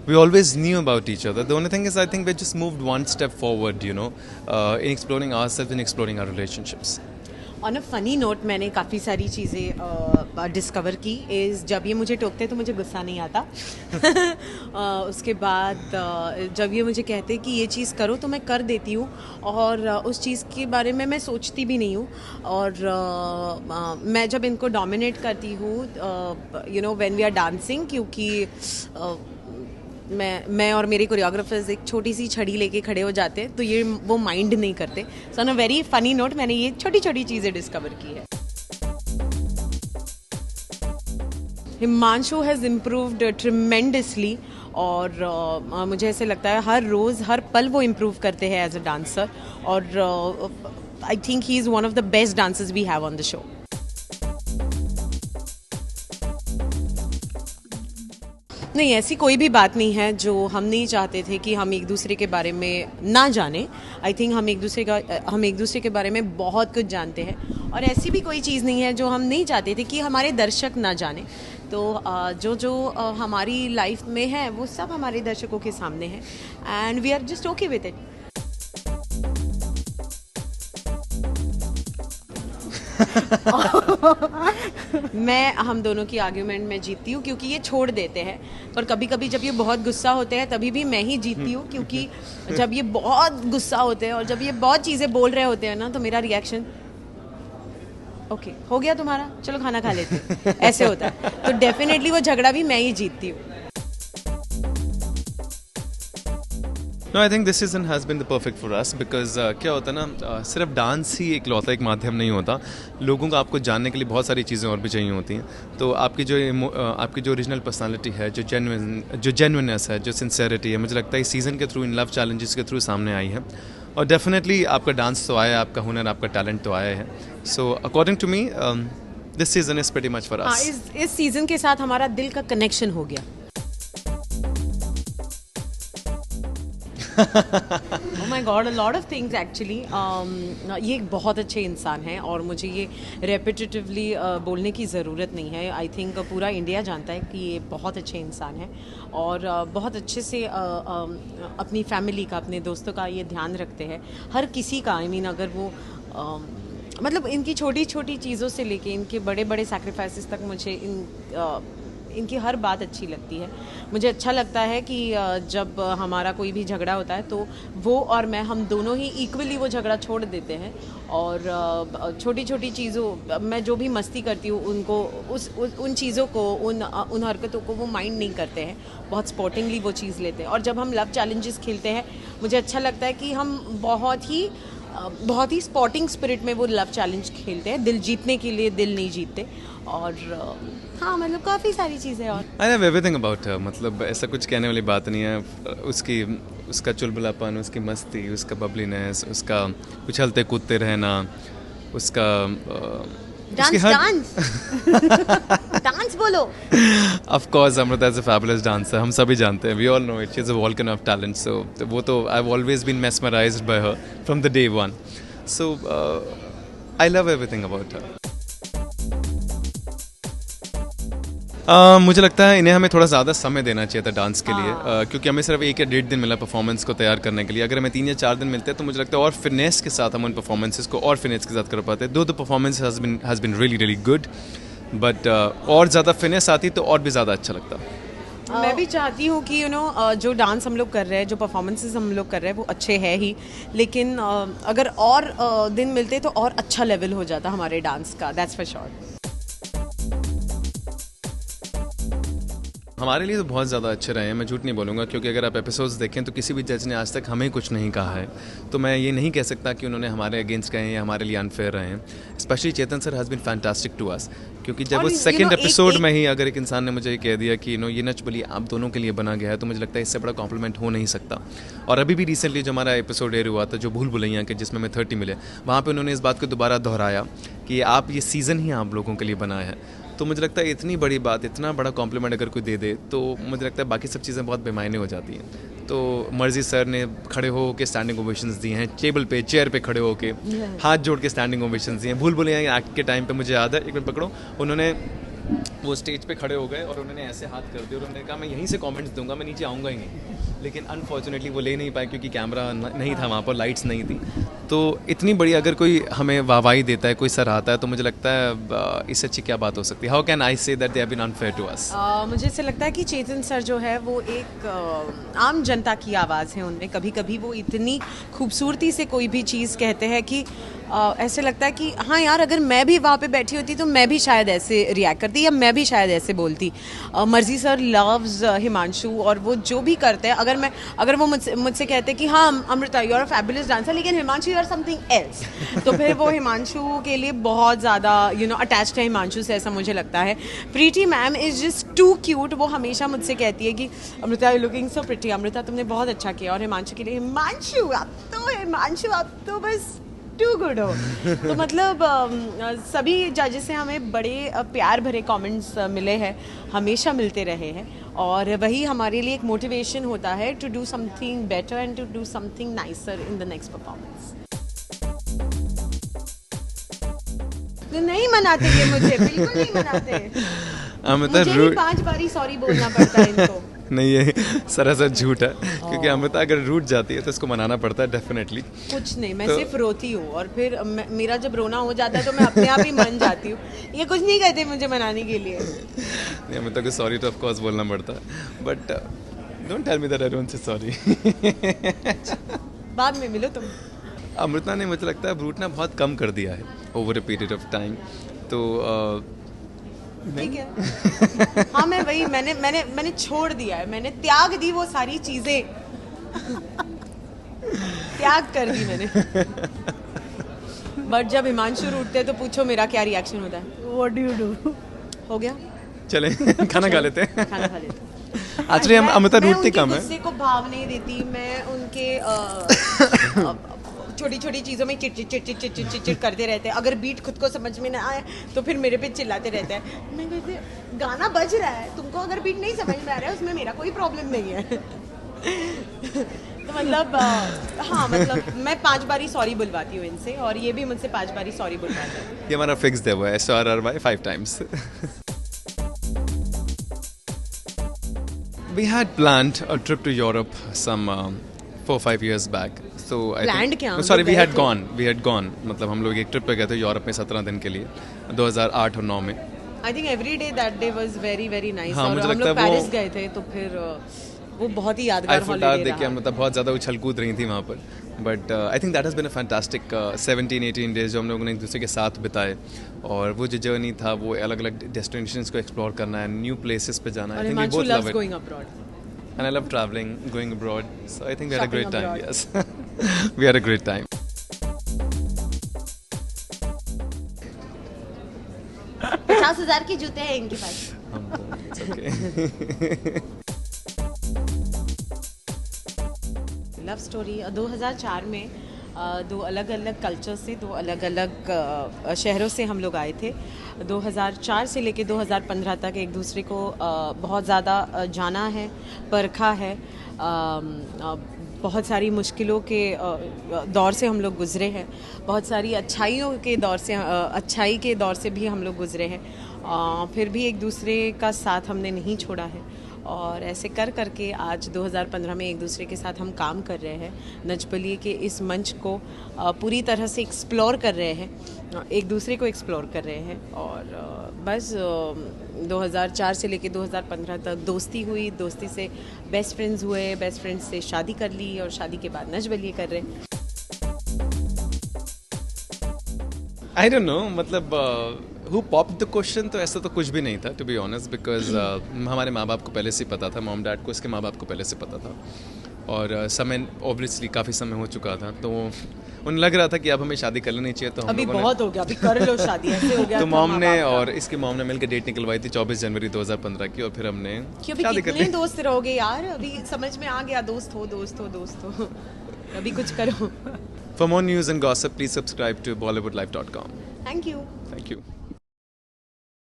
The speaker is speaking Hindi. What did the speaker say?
we always knew about each other. The only thing is, I think we just moved one step forward, in exploring ourselves and exploring our relationships. On a funny note मैंने काफ़ी सारी चीज़ें डिस्कवर की इज़ जब ये मुझे टोकते तो मुझे गुस्सा नहीं आता उसके बाद जब ये मुझे कहते कि ये चीज़ करो तो मैं कर देती हूँ और उस चीज़ के बारे में मैं सोचती भी नहीं हूँ और मैं जब इनको डोमिनेट करती हूँ व्हेन वी आर डांसिंग क्योंकि मैं और मेरे कोरियोग्राफर्स एक छोटी सी छड़ी लेके खड़े हो जाते हैं तो ये वो माइंड नहीं करते. So on a very funny note मैंने ये छोटी छोटी चीज़ें डिस्कवर की है. हिमांशु हैज़ इम्प्रूव्ड ट्रिमेंडसली और मुझे ऐसे लगता है हर रोज़ हर पल वो इम्प्रूव करते हैं एज अ डांसर और I think he is one of the best dancers we have on the show. नहीं, ऐसी कोई भी बात नहीं है जो हम नहीं चाहते थे कि हम एक दूसरे के बारे में ना जाने. आई थिंक हम एक दूसरे के बारे में बहुत कुछ जानते हैं और ऐसी भी कोई चीज़ नहीं है जो हम नहीं चाहते थे कि हमारे दर्शक ना जाने. तो जो हमारी लाइफ में है वो सब हमारे दर्शकों के सामने है and we are just okay with it. मैं हम दोनों की आर्ग्यूमेंट में जीतती हूँ क्योंकि ये छोड़ देते हैं पर कभी कभी जब ये बहुत गुस्सा होते हैं तभी भी मैं ही जीतती हूँ क्योंकि जब ये बहुत गुस्सा होते हैं और जब ये बहुत चीज़ें बोल रहे होते हैं ना तो मेरा रिएक्शन ओके हो गया तुम्हारा चलो खाना खा लेते हैं ऐसे होता है. तो डेफिनेटली वो झगड़ा भी मैं ही जीतती हूँ. No, I think this season has been the perfect for us because क्या होता है ना सिर्फ डांस ही एक लौता एक माध्यम नहीं होता. लोगों को आपको जानने के लिए बहुत सारी चीज़ें और भी चाहिए होती हैं. तो आपकी जो ओरिजिनल पर्सनालिटी है जो जेन्युइननेस है जो सिंसेरिटी है मुझे लगता है इस सीज़न के थ्रू इन लव चैलेंजेस के थ्रू सामने आई है और डेफिनेटली आपका डांस तो आया है आपका हुनर आपका टैलेंट तो आया है. So according to me this season is pretty much for us. इस सीज़न के साथ हमारा दिल का कनेक्शन हो गया. Oh my God, a lot of things actually. ये एक बहुत अच्छे इंसान हैं और मुझे ये रेपिटेटिवली बोलने की ज़रूरत नहीं है. आई थिंक पूरा इंडिया जानता है कि ये बहुत अच्छे इंसान हैं और बहुत अच्छे से अपनी फैमिली का अपने दोस्तों का ये ध्यान रखते हैं. हर किसी का आई मीन अगर वो मतलब इनकी छोटी छोटी चीज़ों से लेके इनके बड़े बड़े सैक्रिफाइसेस तक मुझे इनकी हर बात अच्छी लगती है. मुझे अच्छा लगता है कि जब हमारा कोई भी झगड़ा होता है तो वो और मैं हम दोनों ही इक्वली वो झगड़ा छोड़ देते हैं और छोटी छोटी चीज़ों मैं जो भी मस्ती करती हूँ उनको उन चीज़ों को उन हरकतों को वो माइंड नहीं करते हैं. बहुत स्पोर्टिंगली वो चीज़ लेते हैं और जब हम लव चैलेंजेस खेलते हैं मुझे अच्छा लगता है कि हम बहुत ही स्पोर्टिंग स्पिरिट में वो लव चैलेंज खेलते हैं. दिल जीतने के लिए दिल नहीं जीतते और हाँ मतलब काफ़ी सारी चीज़ें और आई हैव एवरीथिंग अबाउट हर. मतलब ऐसा कुछ कहने वाली बात नहीं है. उसका चुलबुलापन उसकी मस्ती उसका बबलीनेस उसका उछलते कूदते रहना उसका डांस बोलो. Of course Amrita is a fabulous dancer. हम सभी जानते हैं. We all know it. She is a volcano of talent. So वो तो I have always been mesmerised by her from the day one. So I love everything about her. मुझे लगता है इन्हें हमें थोड़ा ज़्यादा समय देना चाहिए था डांस के लिए क्योंकि हमें सिर्फ 1 या 1.5 दिन मिला परफॉर्मेंस को तैयार करने के लिए. अगर हमें 3 या 4 दिन मिलते हैं तो मुझे लगता है और फिटनेस के साथ हम उन परफॉर्मेंसेस को और फिटनेस के साथ कर पाते हैं. दो performance has been really good but और ज़्यादा फिटनेस आती तो और भी ज़्यादा अच्छा लगता. मैं भी चाहती हूँ कि जो डांस हम लोग कर रहे हैं जो परफॉर्मेंसेस हम लोग कर रहे हैं वो अच्छे हैं ही लेकिन अगर और दिन मिलते तो और अच्छा लेवल हो जाता हमारे डांस का. That's for sure. हमारे लिए तो बहुत ज़्यादा अच्छे रहे हैं. मैं झूठ नहीं बोलूँगा क्योंकि अगर आप एपिसोड्स देखें तो किसी भी जज ने आज तक हमें कुछ नहीं कहा है. तो मैं ये नहीं कह सकता कि उन्होंने हमारे अगेंस्ट गए हैं या हमारे लिए अनफेयर रहे हैं. Specially Chetan sir has been fantastic to us क्योंकि जब वो सेकंड एपिसोड में ही अगर एक इंसान ने मुझे ये कह दिया कि ये नच बलिए आप दोनों के लिए बना गया है तो मुझे लगता है इससे बड़ा कॉम्प्लीमेंट हो नहीं सकता. और अभी भी रिसेंटली जो हमारा एपिसोड एयर हुआ था जो भूल भुलैया के जिसमें हमें 30 मिले वहाँ पर उन्होंने इस बात को दोबारा दोहराया कि आप ये सीज़न ही आप लोगों के लिए बनाया है. तो मुझे लगता है इतनी बड़ी बात इतना बड़ा कॉम्प्लीमेंट अगर कोई दे दे तो मुझे लगता है बाकी सब चीज़ें बहुत बेमायने हो जाती हैं. तो मर्जी सर ने खड़े हो के स्टैंडिंग ओवेशंस दिए हैं. टेबल पे चेयर पे खड़े हो के हाथ जोड़ के स्टैंडिंग ओवेशंस दिए हैं. भूल भुलैया एक्ट के टाइम पे मुझे याद है एक मिनट पकड़ो उन्होंने वो स्टेज पे खड़े हो गए और उन्होंने ऐसे हाथ कर दिए और उन्होंने कहा मैं यहीं से कमेंट्स दूंगा, मैं नीचे आऊँगा ही नहीं। लेकिन अनफॉर्चुनेटली वो ले नहीं पाए क्योंकि कैमरा नहीं था वहाँ पर, लाइट्स नहीं थी। तो इतनी बड़ी अगर कोई हमें वाहवाही देता है, कोई सराहता है, तो मुझे लगता है इससे अच्छी क्या बात हो सकती है। How can I say that they have been unfair to us. मुझे ऐसे लगता है कि चेतन सर जो है वो एक आम जनता की आवाज़ है। उनमें कभी कभी वो इतनी खूबसूरती से कोई भी चीज़ कहते हैं कि ऐसे लगता है कि हाँ यार, अगर मैं भी वहाँ पे बैठी होती तो मैं भी शायद ऐसे रिएक्ट करती या मैं भी शायद ऐसे बोलती। मर्जी सर लव्स हिमांशु, और वो जो भी करते हैं, अगर वो मुझसे कहते हैं कि हाँ Amrita you are a fabulous dancer, लेकिन Himanshu you are something else, तो फिर वो हिमांशु के लिए बहुत ज़्यादा अटैच्ड है हिमांशु से, ऐसा मुझे लगता है। Preeti ma'am is just too cute. वो हमेशा मुझसे कहती है कि Amrita you looking so pretty, Amrita तुमने बहुत अच्छा किया। और हिमांशु के लिए हिमांशु आप तो बस टू गुड हो। तो मतलब सभी जजेस से हमें बड़े प्यार भरे कमेंट्स मिले हैं, हमेशा मिलते रहे हैं, और वही हमारे लिए एक मोटिवेशन होता है to do something better and to do something nicer in the next performance. तो नहीं मनाते ये मुझे, बिल्कुल नहीं मनाते। मुझे भी 5 बारी सॉरी बोलना पड़ता है इनको। नहीं, ये सरासर झूठ है, क्योंकि अमृता अगर रूठ जाती है तो इसको मनाना पड़ता है डेफिनेटली। कुछ नहीं, मैं सिर्फ रोती हूँ, और फिर मेरा जब रोना हो जाता है तो मैं अपने आप ही मन जाती हूँ। ये कुछ नहीं कहते मुझे मनाने के लिए। नहीं, अमृता को सॉरी तो ऑफ कोर्स बोलना पड़ता है, but don't tell me that I don't say sorry. बाद में मिलो तुम। अमृता ने मुझे लगता है रूठना बहुत कम कर दिया है over a period of time. तो ठीक है। हाँ, मैं वही मैंने छोड़ दिया है, मैंने त्याग दी वो सारी चीजें। त्याग कर दी मैंने। बट जब हिमांशु रूठते तो पूछो मेरा क्या रिएक्शन होता है। What do you do? हो गया, चले खाना खा लेते हैं। खाना खा लेते हैं। एक्चुअली अमृता रूठती कम है। गुस्से को भाव नहीं देती मैं, उनके छोटी छोटी चीज़ों में चिट करते रहते हैं। अगर बीट खुद को समझ में ना आए तो फिर मेरे पे चिल्लाते रहते हैं। मैं कहते, गाना बज रहा है, तुमको अगर बीट नहीं समझ में आ रहा है उसमें मेरा कोई प्रॉब्लम नहीं है। तो मतलब हाँ, मतलब मैं 5 बारी सॉरी बुलवाती हूँ इनसे, और ये भी मुझसे 5 बारी सॉरी बुलवाते हैं। ये हमारा फिक्स है, वो SRRY 5 times. We had planned a trip to Europe some 4-5 years back. So we had gone. मतलब हम लोग एक ट्रिप पे गए थे यूरोप में 17 दिन के लिए, 2008 और 9 में। I think every day that day was very very nice। हाँ, और हम लोग पेरिस गए थे, तो फिर वो बहुत ही यादगार हॉलिडे रहा। देखिए मतलब बहुत ज़्यादा उछल कूद रही थी वहाँ पर, but I think that has been a fantastic 17-18 days जो हम लोगों ने एक दूसरे के साथ बिताए। और वो जो जर्नी था, वो अलग अलग डेस्टिनेशंस को एक्सप्लोर करना है, न्यू प्लेसेस पे जाना है। I think we both love it. And I love traveling, going abroad. So I think we had a great time. Yes, we had a great time. 50,000 के जूते हैं इनके पास। It's okay. लव स्टोरी 2004 में 2 अलग अलग कल्चर से, 2 अलग अलग शहरों से हम लोग आए थे। 2004 से लेके 2015 तक एक दूसरे को बहुत ज़्यादा जाना है, परखा है। बहुत सारी मुश्किलों के दौर से हम लोग गुज़रे हैं, बहुत सारी अच्छाइयों के दौर से, अच्छाई के दौर से भी हम लोग गुज़रे हैं। फिर भी एक दूसरे का साथ हमने नहीं छोड़ा है, और ऐसे कर करके आज 2015 में एक दूसरे के साथ हम काम कर रहे हैं। नच बलिए के इस मंच को पूरी तरह से एक्सप्लोर कर रहे हैं, एक दूसरे को एक्सप्लोर कर रहे हैं। और बस 2004 से लेके 2015 तक दोस्ती हुई, दोस्ती से बेस्ट फ्रेंड्स हुए, बेस्ट फ्रेंड्स से शादी कर ली, और शादी के बाद नच बलिए कर रहे हैं। आई डोंट नो, मतलब हु पॉप्ड द क्वेश्चन, तो ऐसा तो कुछ भी नहीं था टू बी ऑनेस्ट, बिकॉज हमारे माँ बाप को पहले से पता था, मॉम डैड को इसके माँ बाप को पहले से पता था, और समय ऑब्वियसली काफ़ी समय हो चुका था, तो उन्हें लग रहा था कि अब हमें शादी कर लेनी चाहिए। तो अभी बहुत हो गया, अभी कर लो शादी, ऐसे हो गया। तो मॉम ने और इसकी मॉम ने मिलकर डेट निकलवाई थी 24 जनवरी 2015 की, और फिर हमने शादी कर ली। कितने दोस्त रहोगे यार, अभी समझ में आ गया, दोस्त हो। अभी कुछ करो। For more news and gossip, please subscribe to BollywoodLife.com. Thank you. Thank you.